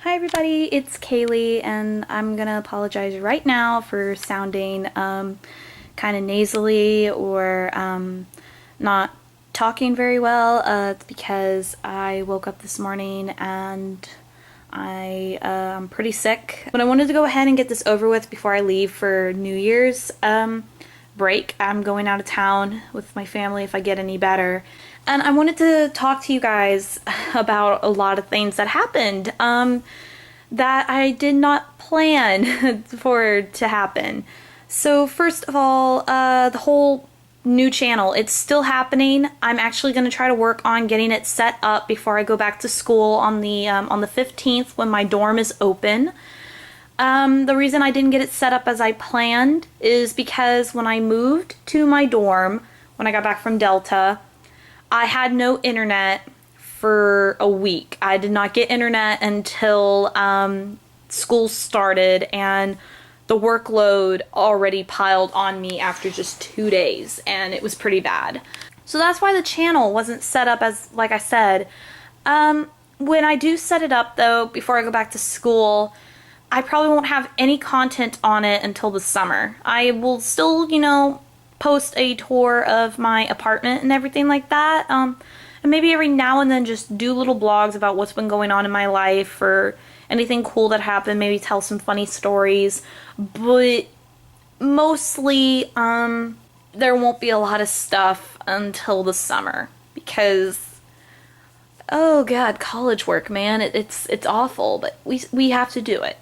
Hi everybody, it's Kaylee, and I'm gonna apologize right now for sounding kind of nasally or not talking very well. It's because I woke up this morning and I'm pretty sick. But I wanted to go ahead and get this over with before I leave for New Year's break. I'm going out of town with my family if I get any better. And I wanted to talk to you guys about a lot of things that happened that I did not plan for to happen. So first of all, the whole new channel, it's still happening. I'm actually going to try to work on getting it set up before I go back to school on the 15th when my dorm is open. The reason I didn't get it set up as I planned is because when I moved to my dorm, when I got back from Delta, I had no internet for a week. I did not get internet until school started, and the workload already piled on me after just 2 days, and it was pretty bad. So that's why the channel wasn't set up as, like I said. When I do set it up, though, before I go back to school, I probably won't have any content on it until the summer. I will still, post a tour of my apartment and everything like that. And maybe every now and then just do little blogs about what's been going on in my life or anything cool that happened. Maybe tell some funny stories. But mostly, there won't be a lot of stuff until the summer because, oh God, college work, man, it's awful. But we have to do it,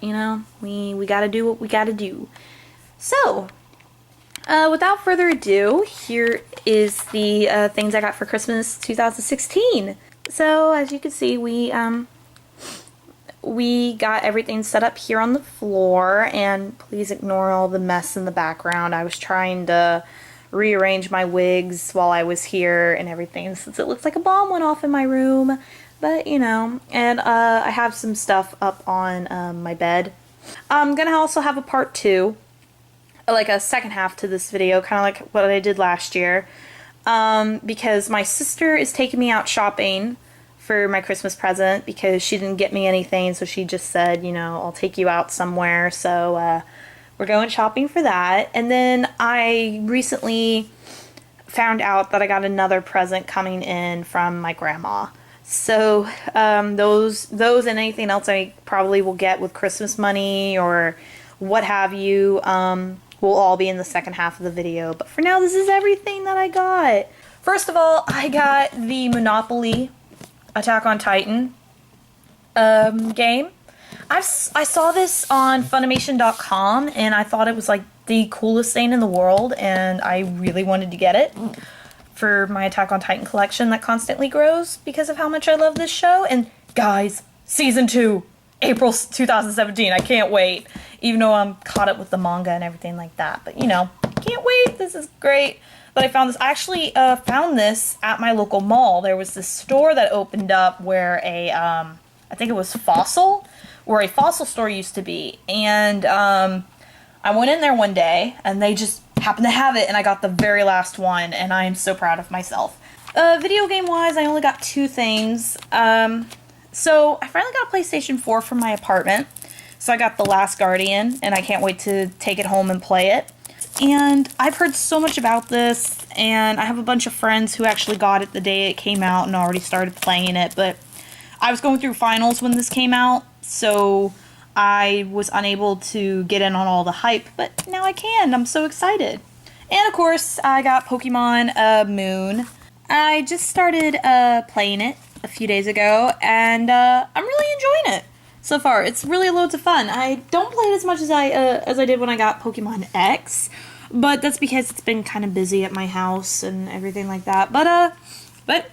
We gotta do what we gotta do. So, without further ado, here is the things I got for Christmas 2016. So, as you can see, we got everything set up here on the floor, and please ignore all the mess in the background. I was trying to rearrange my wigs while I was here and everything, since it looks like a bomb went off in my room. But, and I have some stuff up on my bed. I'm gonna also have a part 2. Like a second half to this video, kind of like what I did last year, because my sister is taking me out shopping for my Christmas present because she didn't get me anything, so she just said, I'll take you out somewhere, so we're going shopping for that. And then I recently found out that I got another present coming in from my grandma. So those and anything else I probably will get with Christmas money or what have you, will all be in the second half of the video. But for now, this is everything that I got. First of all, I got the Monopoly Attack on Titan game. I saw this on Funimation.com, and I thought it was like the coolest thing in the world, and I really wanted to get it for my Attack on Titan collection that constantly grows because of how much I love this show. And guys, Season 2, April 2017, I can't wait. Even though I'm caught up with the manga and everything like that. But, can't wait. This is great. But I found this. I actually found this at my local mall. There was this store that opened up where I think it was Fossil, where a Fossil store used to be. And I went in there one day, and they just happened to have it, and I got the very last one, and I am so proud of myself. Video game-wise, I only got 2 things. So I finally got a PlayStation 4 from my apartment. So I got The Last Guardian, and I can't wait to take it home and play it. And I've heard so much about this, and I have a bunch of friends who actually got it the day it came out and already started playing it, but I was going through finals when this came out, so I was unable to get in on all the hype, but now I can. I'm so excited. And of course, I got Pokemon Moon. I just started playing it a few days ago, and I'm really enjoying it. So far, it's really loads of fun. I don't play it as much as I did when I got Pokemon X, but that's because it's been kind of busy at my house and everything like that. But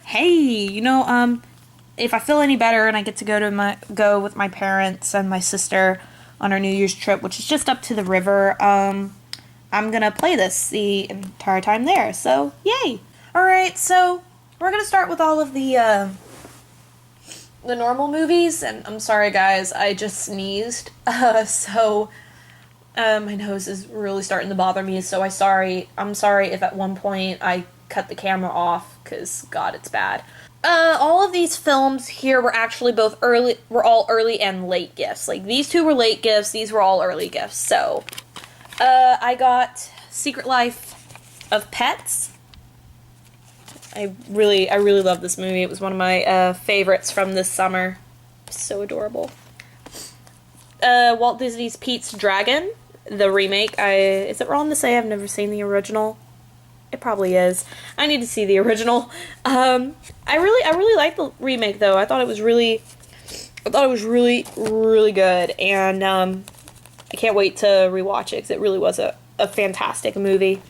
hey, if I feel any better and I get to go with my parents and my sister on our New Year's trip, which is just up to the river, I'm gonna play this the entire time there. So yay! All right, so we're gonna start with all of the normal movies, and I'm sorry guys, I just sneezed, so my nose is really starting to bother me, so I'm sorry if at one point I cut the camera off, because God, it's bad. All of these films here were actually all early and late gifts. Like, these two were late gifts, these were all early gifts. So, I got Secret Life of Pets. I really love this movie. It was one of my favorites from this summer. So adorable. Walt Disney's Pete's Dragon, the remake. Is it wrong to say I've never seen the original? It probably is. I need to see the original. I really like the remake though. I thought it was really good, and I can't wait to rewatch it because it really was a fantastic movie.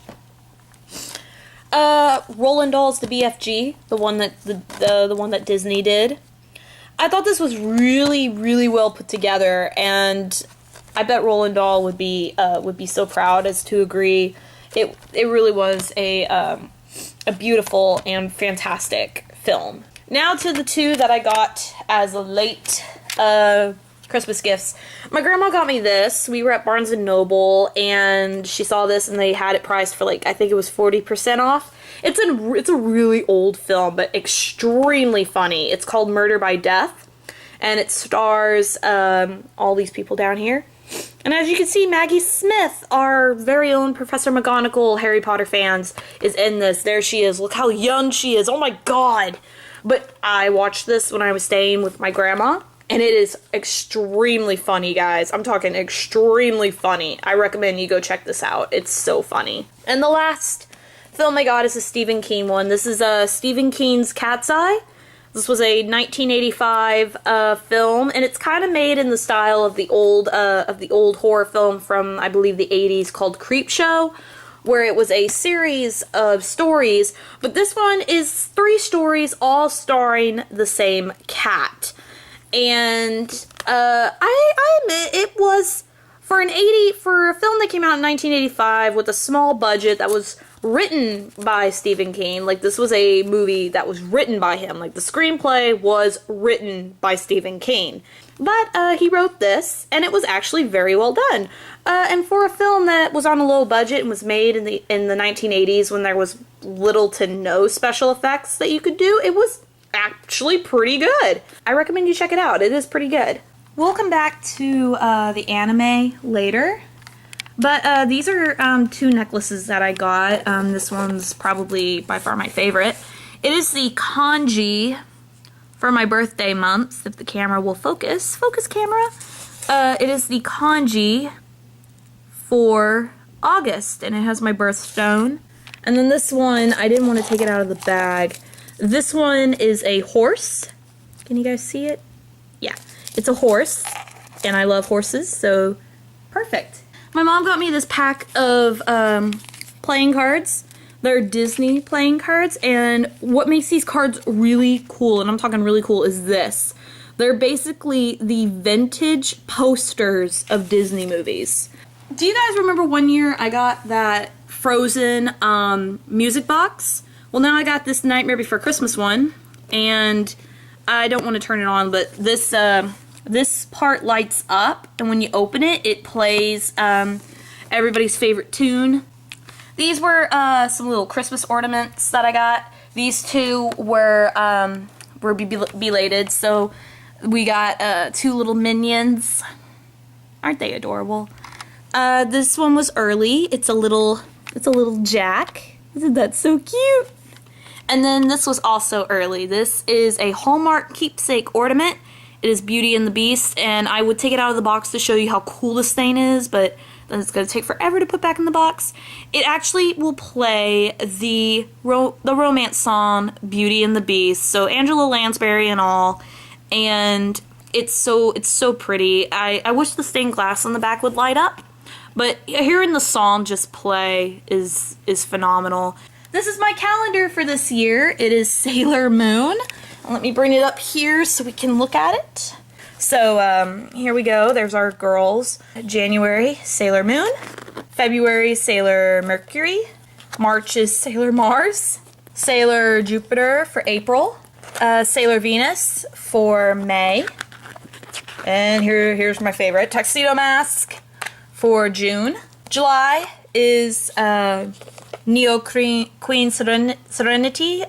Roald Dahl's The BFG, the one that Disney did. I thought this was really well put together, and I bet Roald Dahl would be so proud as to agree. It really was a beautiful and fantastic film. Now to the two that I got as a late Christmas gifts. My grandma got me this. We were at Barnes & Noble, and she saw this, and they had it priced for, like, I think it was 40% off. It's a really old film, but extremely funny. It's called Murder by Death, and it stars all these people down here. And as you can see, Maggie Smith, our very own Professor McGonagall, Harry Potter fans, is in this. There she is. Look how young she is. Oh my god. But I watched this when I was staying with my grandma, and it is extremely funny, guys. I'm talking extremely funny. I recommend you go check this out. It's so funny. And the last film I got is a Stephen King one. This is Stephen King's Cat's Eye. This was a 1985 film, and it's kind of made in the style of the old horror film from, I believe, the 80s called Creepshow, where it was a series of stories, but this one is 3 stories all starring the same cat. And I admit it was for a film that came out in 1985 with a small budget that was written by Stephen King. Like, this was a movie that was written by him. Like, the screenplay was written by Stephen King. But he wrote this, and it was actually very well done. And for a film that was on a low budget and was made in the 1980s when there was little to no special effects that you could do, it was actually pretty good. I recommend you check it out. It is pretty good. We'll come back to the anime later. But these are 2 necklaces that I got. This one's probably by far my favorite. It is the kanji for my birthday month, if the camera will focus. Focus, camera. It is the kanji for August, and it has my birthstone. And then this one, I didn't want to take it out of the bag. This one is a horse. Can you guys see it? Yeah, it's a horse, and I love horses, so perfect. My mom got me this pack of playing cards. They're Disney playing cards, and what makes these cards really cool, and I'm talking really cool, is this. They're basically the vintage posters of Disney movies. Do you guys remember one year I got that Frozen music box? Well, now I got this Nightmare Before Christmas one, and I don't want to turn it on, but this part lights up, and when you open it, it plays everybody's favorite tune. These were some little Christmas ornaments that I got. These 2 were belated, so we got 2 little minions. Aren't they adorable? This one was early. It's a little Jack. Isn't that so cute? And then this was also early. This is a Hallmark keepsake ornament. It is Beauty and the Beast, and I would take it out of the box to show you how cool this thing is, but then it's going to take forever to put back in the box. It actually will play the romance song Beauty and the Beast, so Angela Lansbury and all, and it's so pretty. I wish the stained glass on the back would light up, but hearing the song just play is phenomenal. This is my calendar for this year. It is Sailor Moon. Let me bring it up here so we can look at it. So here we go. There's our girls. January, Sailor Moon. February, Sailor Mercury. March is Sailor Mars. Sailor Jupiter for April. Sailor Venus for May. And here's my favorite, Tuxedo Mask for June. July is Neo Queen Serenity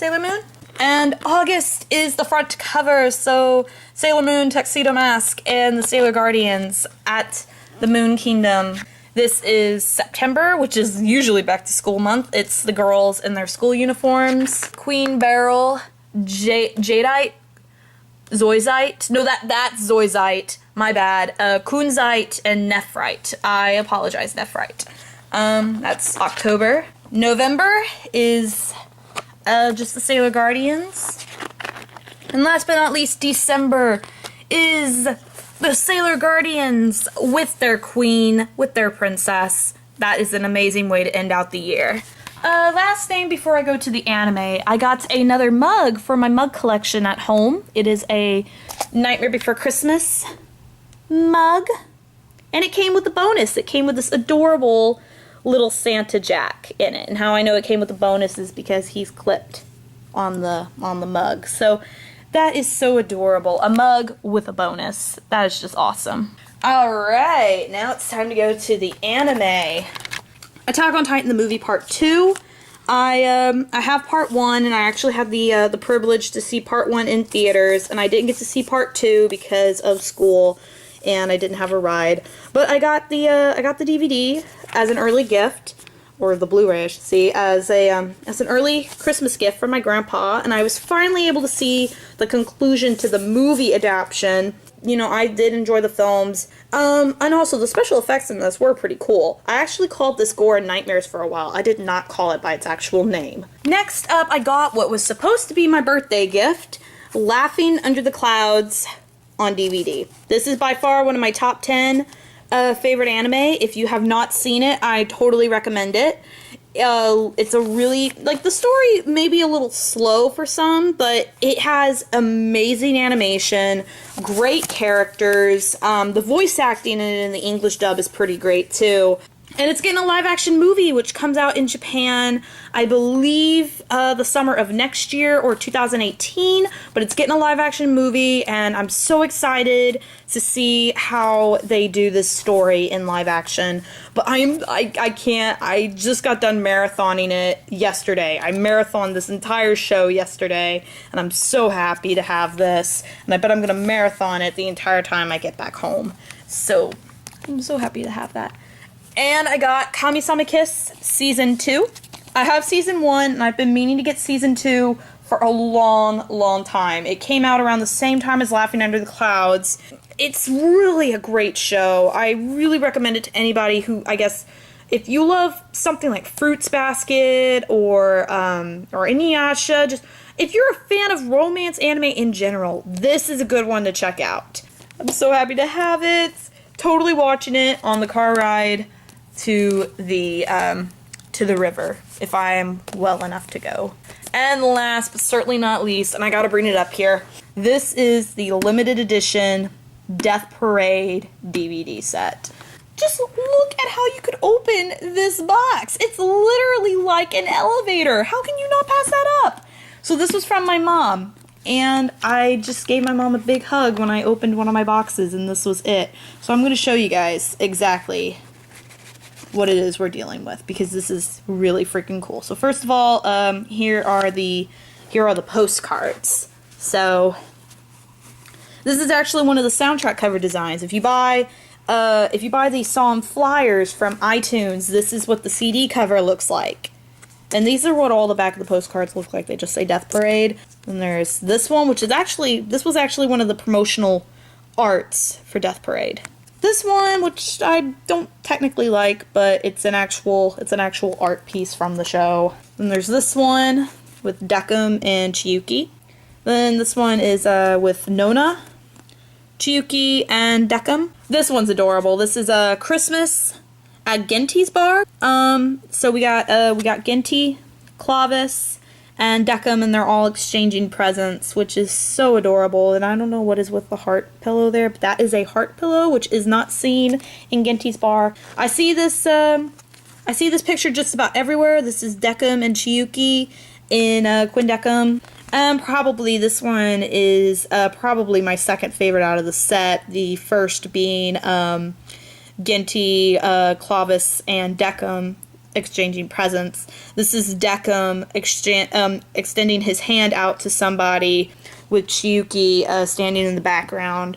Sailor Moon. And August is the front cover, so Sailor Moon, Tuxedo Mask, and the Sailor Guardians at the Moon Kingdom. This is September, which is usually back to school month. It's the girls in their school uniforms. Queen Beryl, Jadeite, Zoisite. No, that's Zoisite. My bad. Kunzite and Nephrite. I apologize, Nephrite. That's October. November is just the Sailor Guardians. And last but not least, December is the Sailor Guardians with their queen, with their princess. That is an amazing way to end out the year. Last thing before I go to the anime, I got another mug for my mug collection at home. It is a Nightmare Before Christmas mug. And it came with a bonus. It came with this adorable little Santa Jack in it. And how I know it came with a bonus is because he's clipped on the mug. So that is so adorable. A mug with a bonus. That is just awesome. Alright, now it's time to go to the anime. Attack on Titan, the movie part 2. I have part 1, and I actually had the privilege to see part 1 in theaters, and I didn't get to see part 2 because of school, and I didn't have a ride. But I got the DVD as an early gift, or the Blu-ray I should say, as an early Christmas gift from my grandpa, and I was finally able to see the conclusion to the movie adaptation. You know, I did enjoy the films, and also the special effects in this were pretty cool. I actually called this Gore and Nightmares for a while. I did not call it by its actual name. Next up, I got what was supposed to be my birthday gift, Laughing Under the Clouds on DVD. This is by far one of my top 10 favorite anime. If you have not seen it, I totally recommend it. It's a really, like, the story may be a little slow for some, but it has amazing animation, great characters, the voice acting in the English dub is pretty great too. And it's getting a live-action movie, which comes out in Japan, I believe, the summer of next year, or 2018, but it's getting a live-action movie, and I'm so excited to see how they do this story in live-action. But I can't, I just got done marathoning it yesterday. I marathoned this entire show yesterday, and I'm so happy to have this, and I bet I'm going to marathon it the entire time I get back home. So, I'm so happy to have that. And I got Kami-sama Kiss Season 2. I have Season 1, and I've been meaning to get Season 2 for a long, long time. It came out around the same time as Laughing Under the Clouds. It's really a great show. I really recommend it to anybody who, I guess, if you love something like Fruits Basket or Inuyasha, just if you're a fan of romance anime in general, this is a good one to check out. I'm so happy to have it. Totally watching it on the car ride to the river, if I am well enough to go. And last but certainly not least, and I gotta bring it up here, this is the limited edition Death Parade DVD set. Just look at how you could open this box. It's literally like an elevator. How can you not pass that up? So this was from my mom, and I just gave my mom a big hug when I opened one of my boxes, and this was it. So I'm going to show you guys exactly what it is we're dealing with, because this is really freaking cool. So first of all, here are the postcards. So this is actually one of the soundtrack cover designs. If you buy the song Flyers from iTunes, this is what the CD cover looks like. And these are what all the back of the postcards look like. They just say Death Parade. And there's this one, which is this was actually one of the promotional arts for Death Parade. This one, which I don't technically like, but it's an actual art piece from the show. Then there's this one with Decim and Chiyuki. Then this one is with Nona, Chiyuki, and Decim. This one's adorable. This is a Christmas at Genti's bar. So we got Genti, Clavis, and Decim, and they're all exchanging presents, which is so adorable. And I don't know what is with the heart pillow there, but that is a heart pillow, which is not seen in Genti's bar. I see this picture just about everywhere. This is Decim and Chiyuki in Quindecim. Probably this one is probably my second favorite out of the set. The first being Genti, Clavis, and Decim. exchanging presents. This is Decim extending his hand out to somebody with Chiyuki standing in the background.